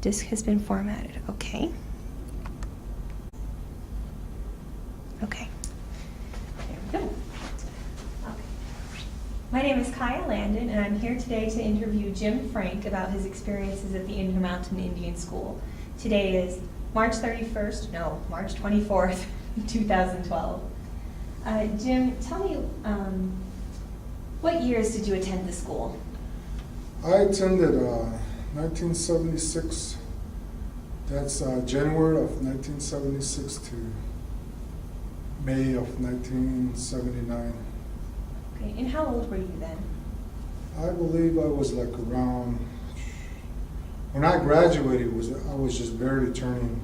Disk has been formatted. Okay. Okay. There we go. Okay. My name is Kaya Landon, and I'm here today to interview Jim Frank about his experiences at the Intermountain Indian School. Today is March 24th, 2012. Jim, tell me, what years did you attend the school? I attended 1976, that's January of 1976 to May of 1979. Okay, and how old were you then? I believe I was like around, when I graduated, I was just barely turning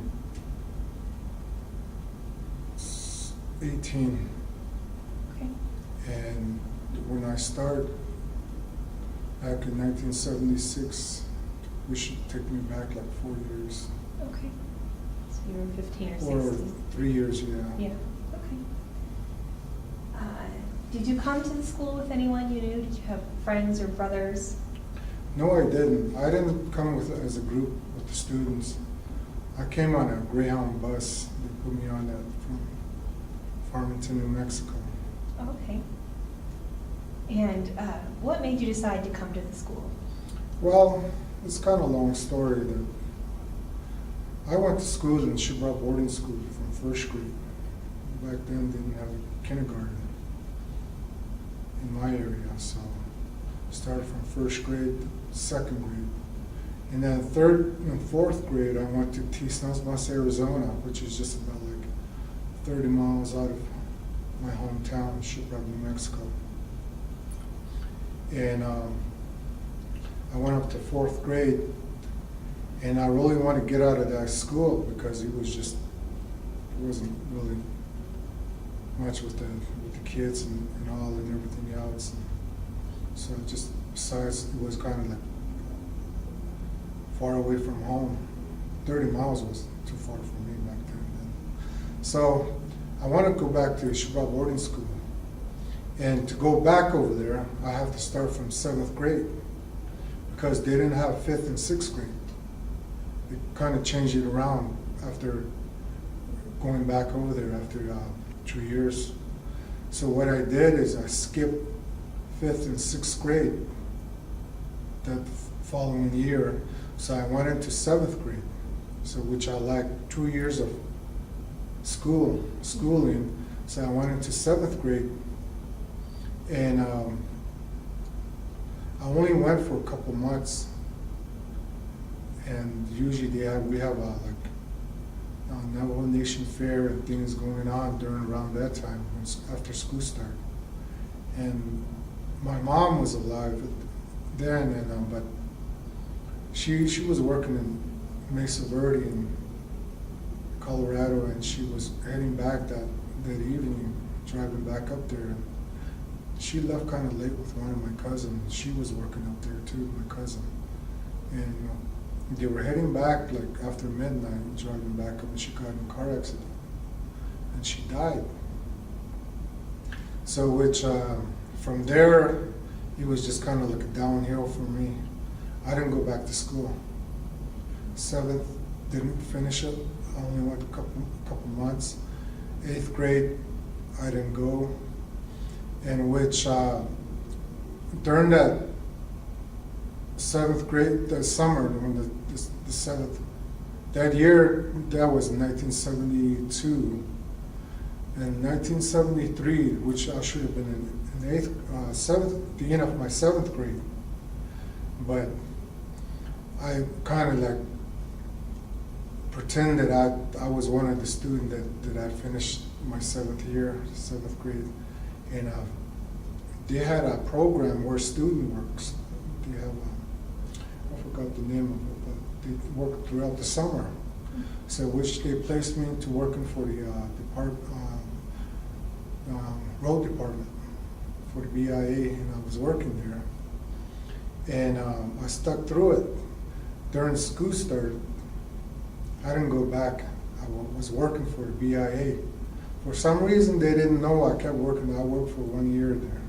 18. Okay. And when I started back in 1976, we should take me back like 4 years. Okay. So you were 15 or 16? Or 3 years, yeah. Yeah, okay. Did you come to the school with anyone you knew? Did you have friends or brothers? No, I didn't. I didn't come as a group with the students. I came on a Greyhound bus. They put me on that from Farmington, New Mexico. Okay. And what made you decide to come to the school? Well, it's kind of a long story. That I went to school in Shibra boarding school from first grade. Back then, didn't have a kindergarten in my area, so I started from first grade to second grade. And then third and fourth grade, I went to Tisnasmas, Arizona, which is just about like 30 miles out of my hometown, Shibra, New Mexico. And I went up to fourth grade, and I really wanted to get out of that school because it wasn't really much with the kids and all and everything else. And so besides, it was kind of like far away from home. 30 miles was too far for me back then. So I want to go back to Shibra boarding school. And to go back over there, I have to start from 7th grade because they didn't have 5th and 6th grade. They kind of changed it around after going back over there after 2 years. So what I did is I skipped 5th and 6th grade that following year. So I went into 7th grade, so which I liked 2 years of schooling. So I went into 7th grade. And I only went for a couple months, and usually we have Navajo Nation Fair and things going on around that time after school started. And my mom was alive then, and but she was working in Mesa Verde in Colorado, and she was heading back that evening, driving back up there. She left kind of late with one of my cousins. She was working up there too, my cousin. And they were heading back like after midnight, driving back up, and she got in a car accident. And she died. So from there, it was just kind of like a downhill for me. I didn't go back to school. 7th, didn't finish it. I only went a couple months. 8th grade, I didn't go. In which during that 7th grade, the summer, when the 7th, that year, that was 1972. And 1973, which I should have been in 7th, the end of my 7th grade. But I kind of like pretend that I was one of the students that I finished my 7th grade. And they had a program where student works. They have, I forgot the name of it, but they work throughout the summer. So which they placed me to working for the road department for the BIA, and I was working there. And I stuck through it. During school started, I didn't go back. I was working for the BIA. For some reason, they didn't know I kept working. I worked for 1 year there.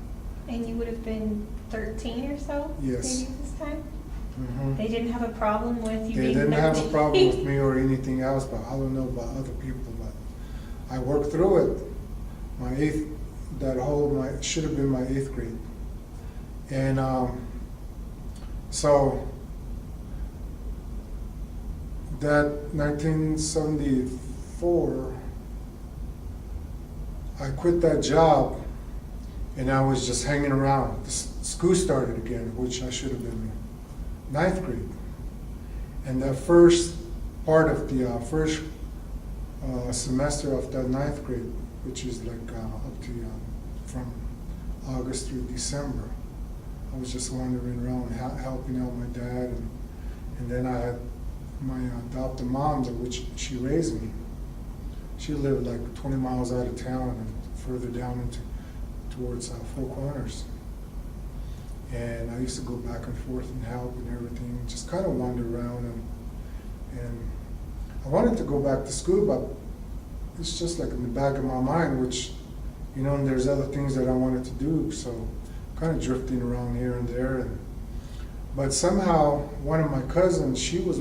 And you would have been 13 or so? Yes. Maybe this time? Mhm. They didn't have a problem with you They being 13? didn't have a problem with me or anything else, but I don't know about other people, but I worked through it. My eighth, should have been my 8th grade. And so that 1974, I quit that job and I was just hanging around. School started again, which I should have been in 9th grade. And that first part of the first semester of that 9th grade, which is like up to from August through December, I was just wandering around helping out my dad, and then I had my adopted mom, which she raised me. She lived like 20 miles out of town and further down towards Four Corners. And I used to go back and forth and help and everything, just kind of wander around. And I wanted to go back to school, but it's just like in the back of my mind, which, you know, and there's other things that I wanted to do, so kind of drifting around here and there. But somehow, one of my cousins, she was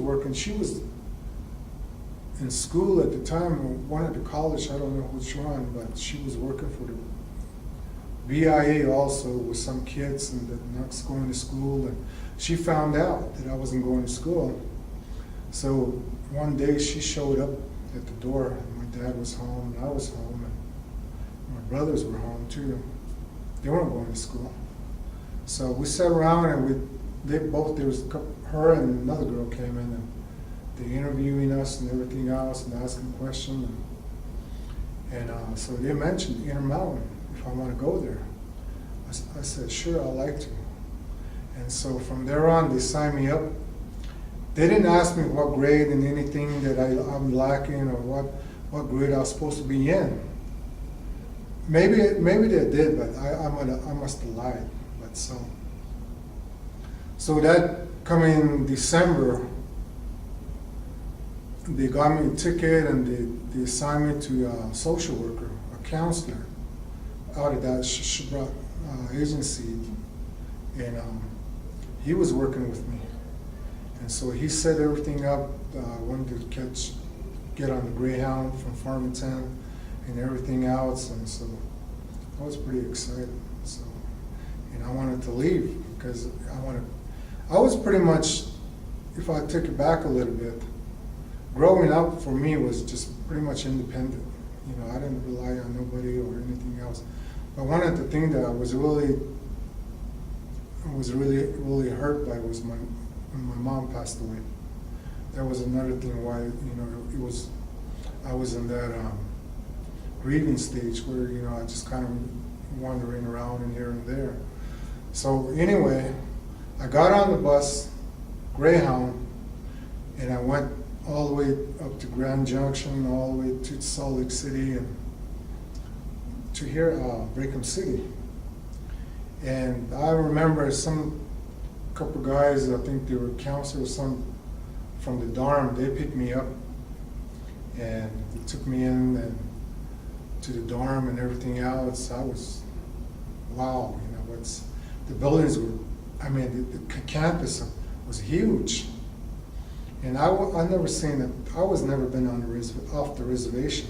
in school at the time, one at the college, I don't know which one, but she was working for the VIA also with some kids and not going to school, and she found out that I wasn't going to school. So one day she showed up at the door. My dad was home and I was home, and my brothers were home too. They weren't going to school. So we sat around and her and another girl came in and they interviewing us and everything else and asking questions. And so they mentioned Intermountain, if I want to go there. I said, sure, I'd like to. And so from there on, they signed me up. They didn't ask me what grade and anything that I'm lacking or what grade I was supposed to be in. Maybe they did, but I must have lied. But so that coming December, they got me a ticket and they assigned me to a social worker, a counselor, out of that agency, and he was working with me. And so he set everything up. Wanted to get on the Greyhound from Farmington and everything else, and so I was pretty excited. So, and I wanted to leave because I was pretty much, if I took it back a little bit, growing up for me was just pretty much independent. You know, I didn't rely on nobody or anything else. But one of the things that I was really hurt by was when my mom passed away. That was another thing why, you know, I was in that grieving stage where, you know, I just kind of wandering around and here and there. So anyway, I got on the bus, Greyhound, and I went all the way up to Grand Junction, all the way to Salt Lake City, and to here, Brigham City. And I remember couple guys, I think they were counselors, some from the dorm, they picked me up and they took me in and to the dorm and everything else. I was, wow, you know, the buildings were, I mean, the campus was huge. And I never seen it, I was never been off the reservation.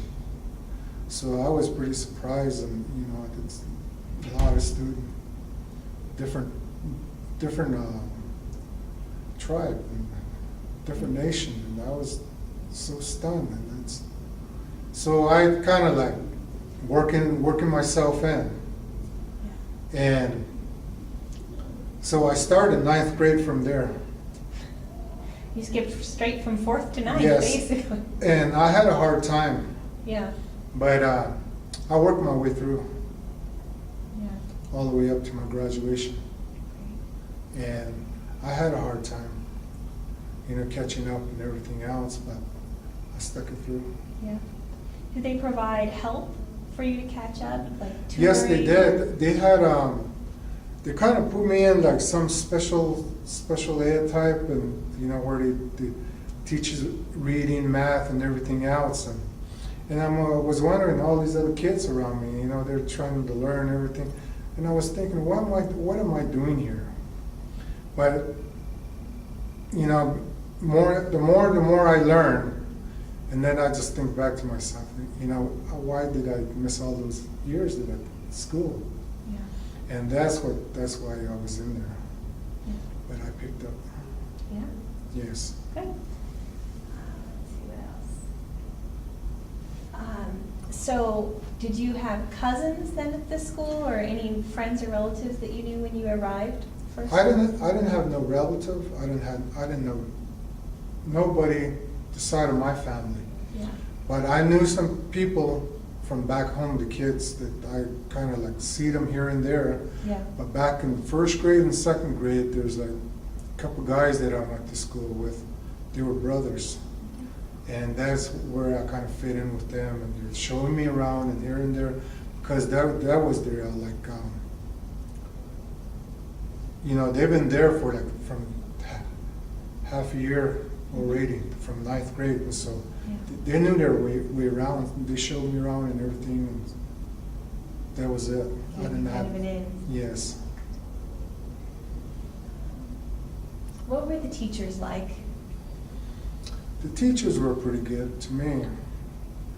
So I was pretty surprised, and, you know, it's a lot of students, different tribe and different nation, and I was so stunned. And so I kind of like working myself in, and so I started 9th grade from there. You skipped straight from 4th to 9th, Yes. basically. And I had a hard time, Yeah. but I worked my way through Yeah. all the way up to my graduation. And I had a hard time, you know, catching up and everything else, but I stuck it through. Yeah. Did they provide help for you to catch up, like tutoring? Yes, they did. They had, they kind of put me in like some special ed type, and, you know, where they teaches reading, math, and everything else. And I was wondering, all these other kids around me, you know, they're trying to learn everything. And I was thinking, what am I doing here? But you know, the more I learn, and then I just think back to myself, you know, why did I miss all those years at school? Yeah. And that's why I was in there. Yeah. But I picked up. Yeah. Yes. Good. Let's see what else. So, did you have cousins then at this school, or any friends or relatives that you knew when you arrived first? I didn't have no relative. I didn't know nobody the side of my family. Yeah. But I knew some people from back home, the kids that I kind of like see them here and there. Yeah. But back in first grade and second grade, there's like a couple guys that I went to school with. They were brothers. And that's where I kind of fit in with them, and they're showing me around and here and there, because that was their like, you know, they've been there for like from half a year already, from ninth grade, and so Yeah. they knew their way around. They showed me around and everything, and that was it. I didn't Kind have. of an in. Yes. What were the teachers like? The teachers were pretty good to me,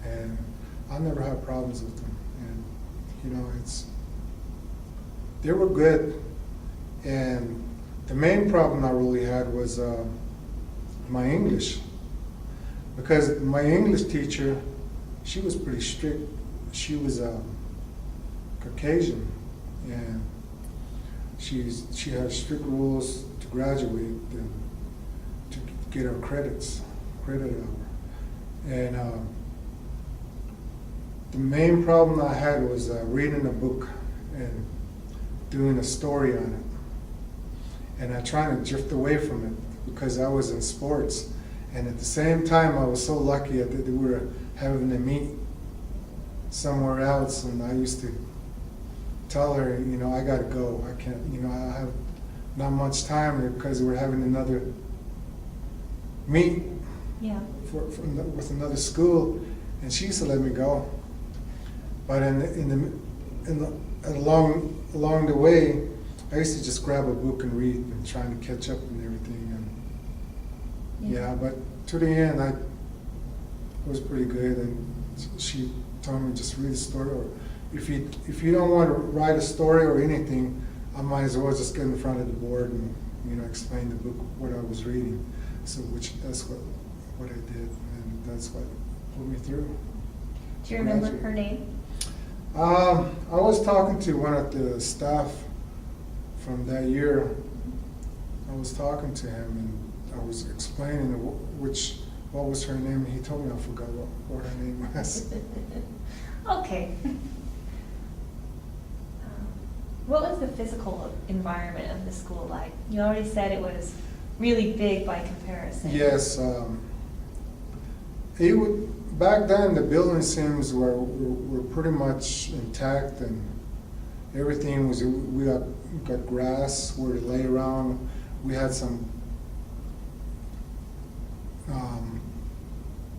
and I never had problems with them. And you know, they were good. And the main problem I really had was my English, because my English teacher, she was pretty strict. She was Caucasian, and she had strict rules to graduate and to get her credit hour. And the main problem I had was reading a book and doing a story on it. And I tried to drift away from it because I was in sports. And at the same time, I was so lucky that they were having to meet somewhere else. And I used to tell her, you know, I got to go. I can't, you know, I have not much time because we're having another meet. Yeah. With another school, and she used to let me go. But along the way, I used to just grab a book and read and trying to catch up and everything. And yeah, but to the end, I was pretty good. And she told me just read a story, or if you don't want to write a story or anything, I might as well just get in front of the board and, you know, explain the book what I was reading. So that's what I did, and that's what put me through. Do you remember her name? I was talking to one of the staff from that year. I was talking to him, and I was explaining what was her name, and he told me I forgot what her name was. Okay. What was the physical environment of the school like? You already said it was really big by comparison. Yes. Back then, the building seams were pretty much intact, and everything was. We got grass where to lay around. We had some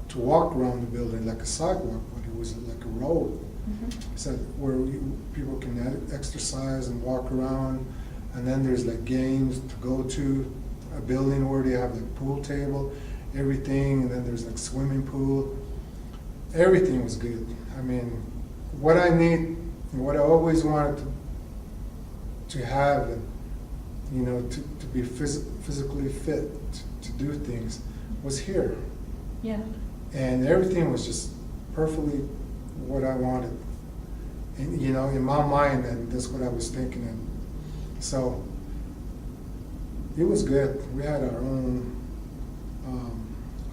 to walk around the building like a sidewalk, but it was like a road. Mm-hmm. So where people can exercise and walk around, and then there's like games to go to. A building where they have like pool table, everything, and then there's like swimming pool. Everything was good. I mean, what I need, what I always wanted to have, and you know, to be physically fit to do things, was here. Yeah. And everything was just perfectly what I wanted. And you know, in my mind, and that's what I was thinking. And so it was good. We had our own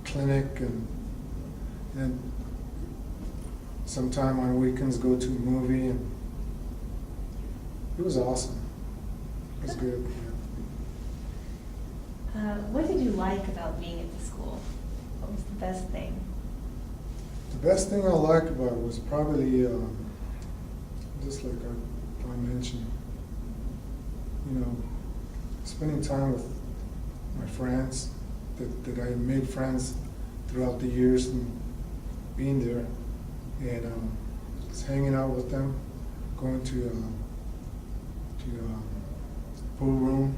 clinic, and sometime on weekends go to a movie, and it was awesome. It was good. What did you like about being at the school? What was the best thing? The best thing I liked about it was probably just like I mentioned, you know, spending time with my friends that I made friends throughout the years, and being there, and just hanging out with them, going to pool room,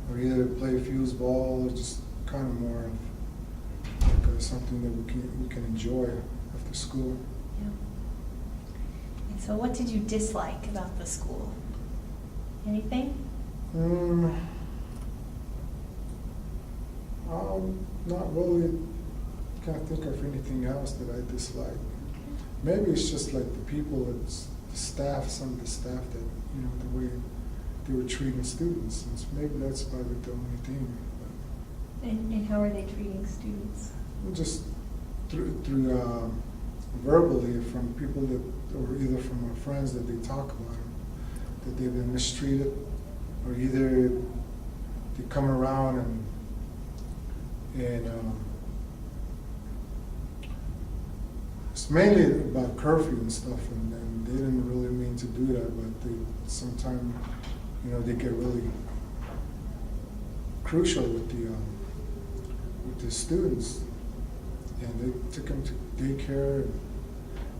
or either play foosball or just kind of more of like something that we can enjoy after school. Yeah. And so what did you dislike about the school? Anything? Not really. Can't think of anything else that I dislike. Maybe it's just like the people, it's the staff, some of the staff that, you know, the way they were treating students. And maybe that's probably the only thing. And how are they treating students? Just through verbally from people that, or either from our friends that they talk about them, that they've been mistreated, or either they come around and it's mainly about curfew and stuff, and they didn't really mean to do that, but they sometimes, you know, they get really crucial with the students, and they took them to daycare. And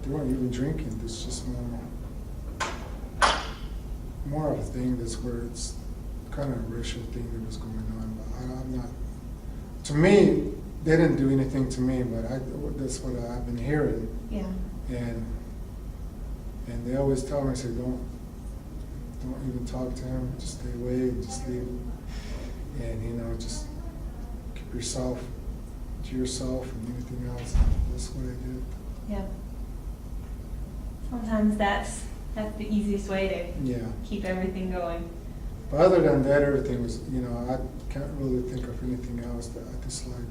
they weren't even drinking. It's just more of a thing. That's where it's kind of a racial thing that was going on. But I'm not. To me, they didn't do anything to me, but that's what I've been hearing. Yeah. And they always tell me, say, don't even talk to him. Just stay away. Just leave. And you know, just keep yourself to yourself and anything else. That's what I did. Yeah. Sometimes that's the easiest way to keep everything going. But other than that, everything was, you know, I can't really think of anything else that I disliked.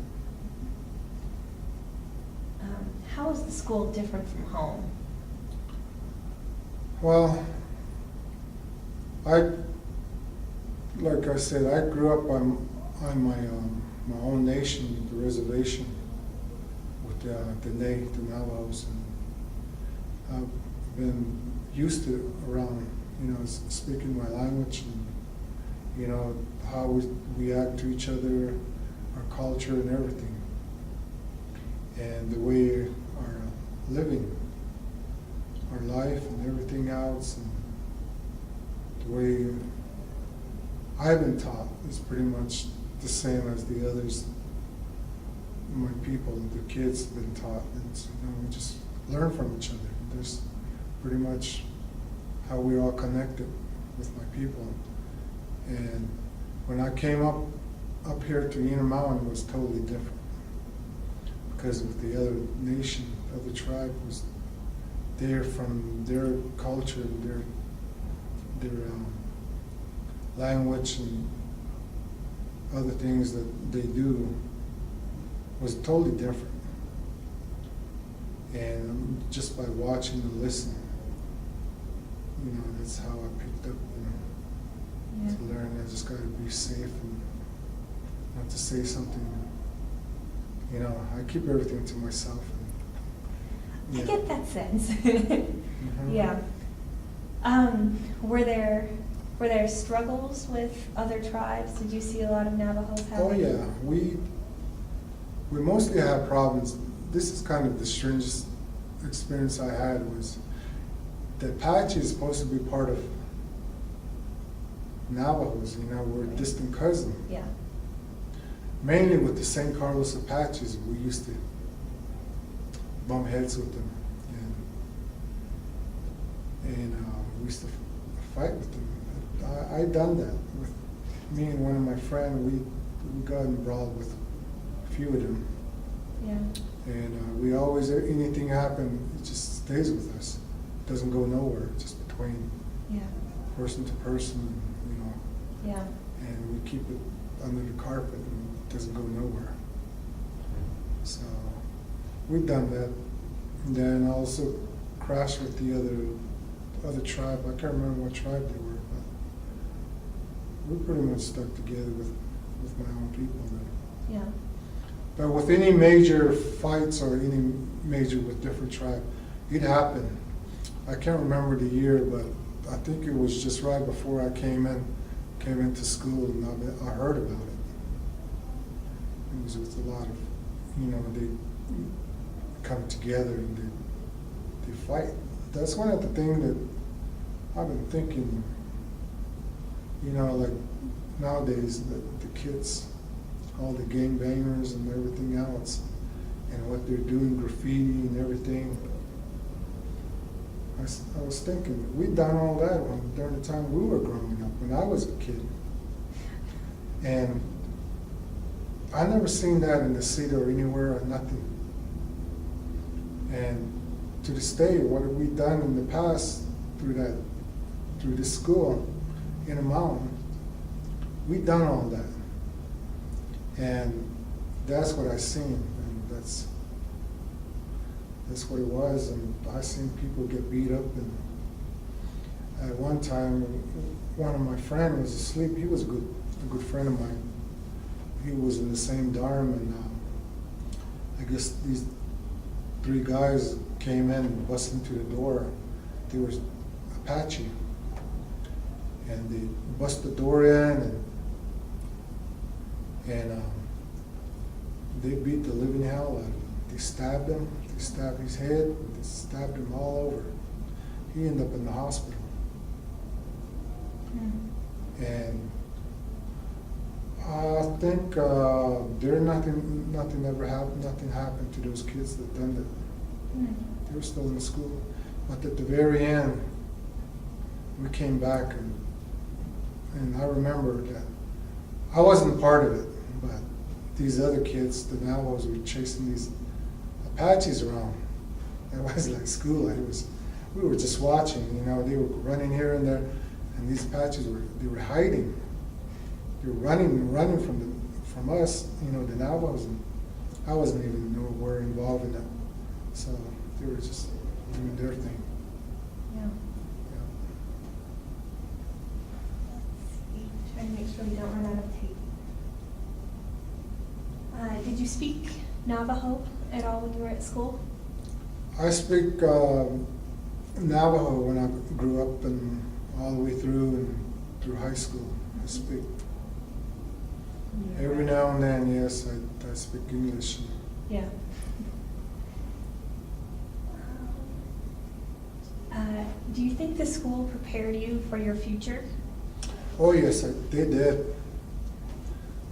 How is the school different from home? Well, like I said, I grew up on my own nation, the reservation, with the Navajos, and I've been used to around, you know, speaking my language, and you know how we act to each other, our culture and everything, and the way our living, our life and everything else, and the way I've been taught is pretty much the same as the others, my people, the kids have been taught. And you know, we just learn from each other. There's pretty much how we're all connected with my people. And when I came up here to Intermountain, it was totally different, because with the other nation, other tribe was there from their culture, their language and other things that they do was totally different. And just by watching and listening, you know, that's how I picked up, you know, to learn. I just got to be safe and not to say something. You know, I keep everything to myself. And, I get that sense. Mm-hmm. Yeah. Were there struggles with other tribes? Did you see a lot of Navajos having? Oh yeah, we mostly had problems. This is kind of the strangest experience I had, was that Apache is supposed to be part of Navajos, you know, we're a distant cousin. Yeah. Mainly with the St. Carlos Apaches, we used to bump heads with them, and we used to fight with them. I done that with me and one of my friends. We got involved with a few of them. Yeah. And we always, anything happen, it just stays with us. It doesn't go nowhere, just between person to person, you know. Yeah. And we keep it under the carpet, and it doesn't go nowhere. So we've done that. And then also crashed with the other tribe. I can't remember what tribe they were, but we pretty much stuck together with my own people then. Yeah. But with any major fights or any major with different tribe, it happened. I can't remember the year, but I think it was just right before I came into school, and I heard about it. It was with a lot of, you know, they come together and they fight. That's one of the things that I've been thinking, you know, like nowadays, the kids, all the gangbangers and everything else, and what they're doing, graffiti and everything. I was thinking, we'd done all that during the time we were growing up, when I was a kid. And I never seen that in the city or anywhere, or nothing. And to this day, what have we done in the past through this school in the mountain? We done all that. And that's what I seen, and that's what it was. And I seen people get beat up, and at one time, one of my friends was asleep. He was a good friend of mine. He was in the same dorm, and I guess these 3 guys came in and busted into the door. They were Apache, and they bust the door in, and they beat the living hell out of him. They stabbed him. They stabbed his head. They stabbed him all over. He ended up in the hospital. And I think nothing happened to those kids that done that. They were still in school. But at the very end, we came back, and I remember that I wasn't part of it, but these other kids, the Navajos, were chasing these Apaches around. It was like school. We were just watching, they were running here and there, and these Apaches were hiding. They were running from us, the Navajos, and I wasn't even nowhere involved in that. So they were just doing their thing. Yeah. Trying to make sure we don't run out of tape. Did you speak Navajo at all when you were at school? I speak Navajo when I grew up and all the way through high school. I speak. Every now and then, yes, I speak English. Yeah. Do you think the school prepared you for your future? Oh yes, they did.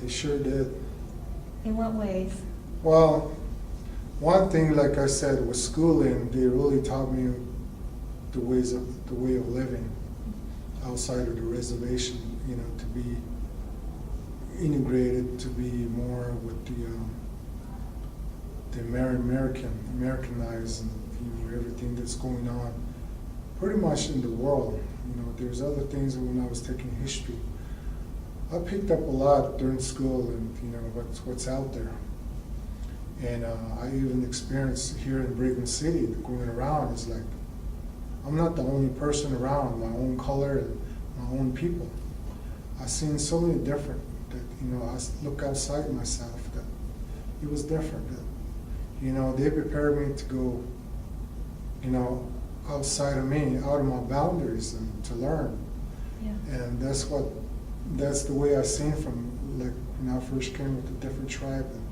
They sure did. In what ways? Well, one thing, like I said, with schooling, they really taught me the way of living outside of the reservation. To be integrated, to be more with the Americanized, and everything that's going on, pretty much in the world. There's other things when I was taking history. I picked up a lot during school, and what's out there. And I even experienced here in Brigham City, going around, it's like I'm not the only person around, my own color and my own people. I've seen so many different that, I look outside myself, that it was different. That, they prepared me to go, outside of me, out of my boundaries, and to learn. Yeah. And that's the way I seen from, like, when I first came with a different tribe. And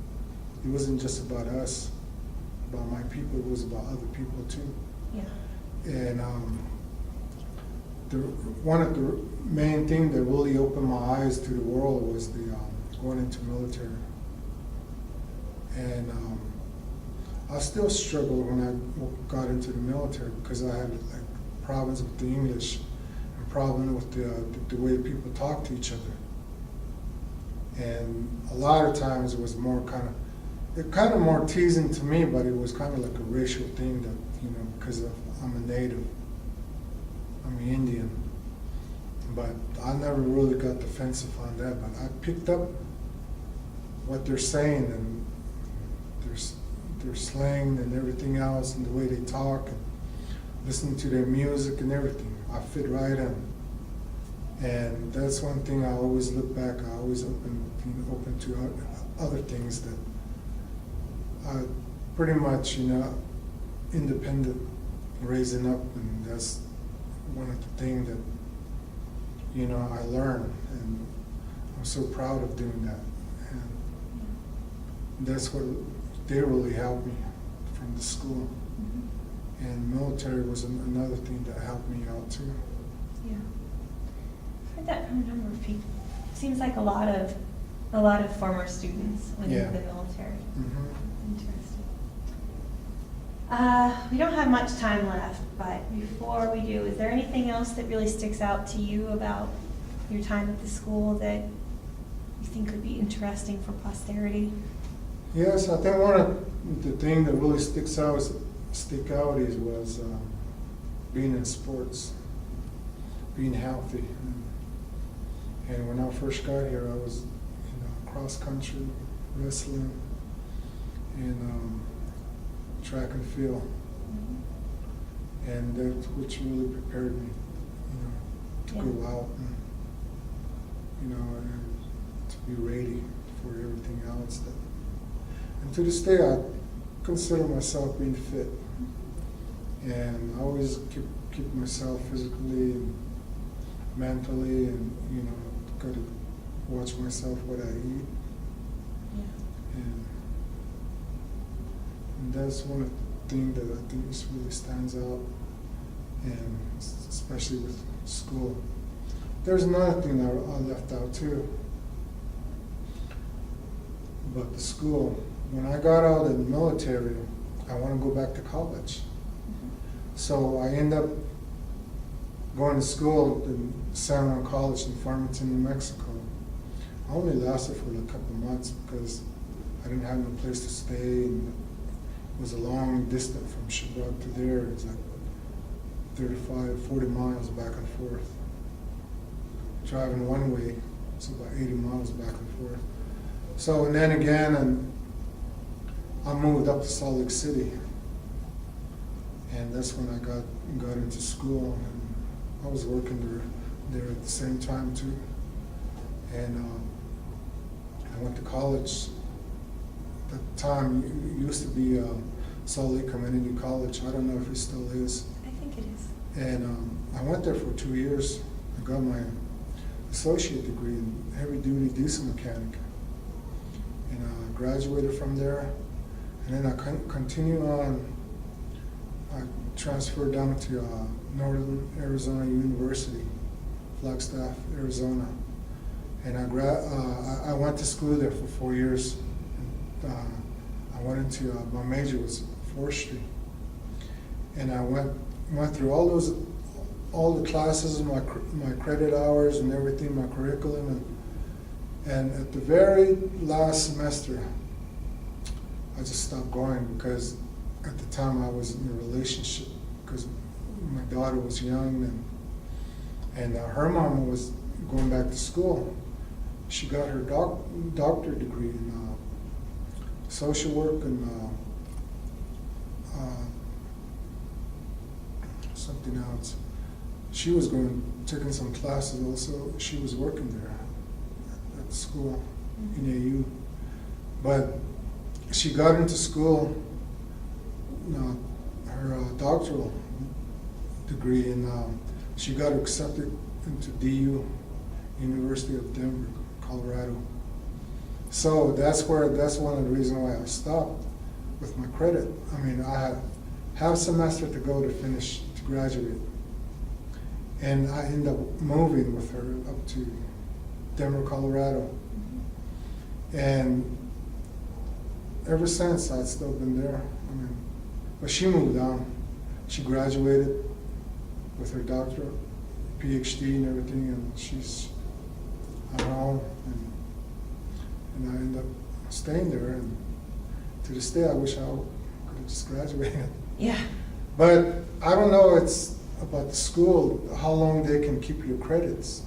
it wasn't just about us, about my people, it was about other people too. Yeah. And one of the main things that really opened my eyes to the world was the going into military. And I still struggled when I got into the military, because I had like problems with the English and problem with the way people talk to each other. And a lot of times it was more kind of more teasing to me, but it was kind of like a racial thing that, because I'm a native, I'm an Indian. But I never really got defensive on that, but I picked up what they're saying, and their slang and everything else, and the way they talk, and listening to their music and everything. I fit right in. And that's one thing I always look back, I always open to other things, that I pretty much, independent raising up, and that's one of the things that, I learned, and I'm so proud of doing that. And that's what they really helped me from the school. Mm-hmm. And military was another thing that helped me out too. Yeah. I've heard that from a number of people. Seems like a lot of former students went Yeah. into the military. Mhm. Interesting. We don't have much time left, but before we do, is there anything else that really sticks out to you about your time at the school that you think would be interesting for posterity? Yes, I think one of the things that really stick out was being in sports, being healthy. And when I first got here, I was cross country, wrestling, and track and field, and that's which really prepared me, to go out and to be ready for everything else. And to this day, I consider myself being fit, and I always keep myself physically and mentally, and got to watch myself what I eat, and that's one of the things that I think just really stands out, and especially with school. There's another thing that I left out too, but the school. When I got out of the military, I want to go back to college. So I end up going to school in San Juan College in Farmington, New Mexico. I only lasted for a couple of months because I didn't have no place to stay, and it was a long distance from Chibok to there. It was like 35, 40 miles back and forth. Driving one way, it's about 80 miles back and forth. So, and then again, I moved up to Salt Lake City, and that's when I got into school, and I was working there at the same time too. And I went to college. At the time, it used to be Salt Lake Community College. I don't know if it still is. I think it is. And I went there for 2 years. I got my associate degree in heavy duty diesel mechanic, and I graduated from there. And then I continued on. I transferred down to Northern Arizona University, Flagstaff, Arizona, and I went to school there for 4 years. I went into my major was forestry, and I went through all the classes, my credit hours and everything, my curriculum, and at the very last semester, I just stopped going because at the time I was in a relationship because my daughter was young, and her mom was going back to school. She got her doctorate degree in social work and something else. She was taking some classes also. She was working there at the school in AU, but she got into school, her doctoral degree, and she got accepted into DU, University of Denver, Colorado. So that's one of the reasons why I stopped with my credit. I mean, I had half a semester to go to graduate, and I ended up moving with her up to Denver, Colorado, and ever since, I've still been there. I mean, but she moved on. She graduated with her doctorate, PhD, and everything, and she's on her own. And I ended up staying there. And to this day, I wish I could have just graduated. Yeah. But I don't know. It's about the school, how long they can keep your credits.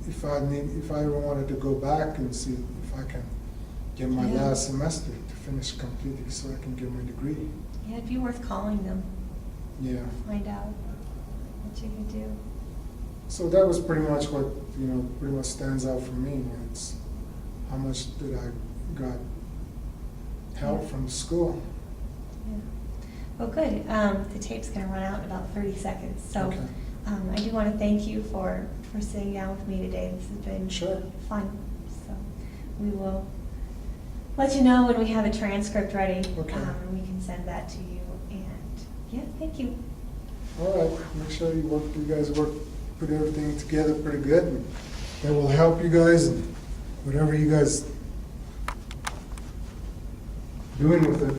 If I ever wanted to go back and see if I can get my last semester to finish completely so I can get my degree. Yeah, it'd be worth calling them. Yeah. Find out what you could do. So that was pretty much what, pretty much stands out for me. It's how much did I got help from the school. Yeah. Well, good. The tape's going to run out in about 30 seconds. So Okay. I do want to thank you for sitting down with me today. This has been fun. So we will let you know when we have a transcript ready. Okay. And we can send that to you. And yeah, thank you. All right. Make sure you guys put everything together pretty good. And that will help you guys and whatever you guys doing with it.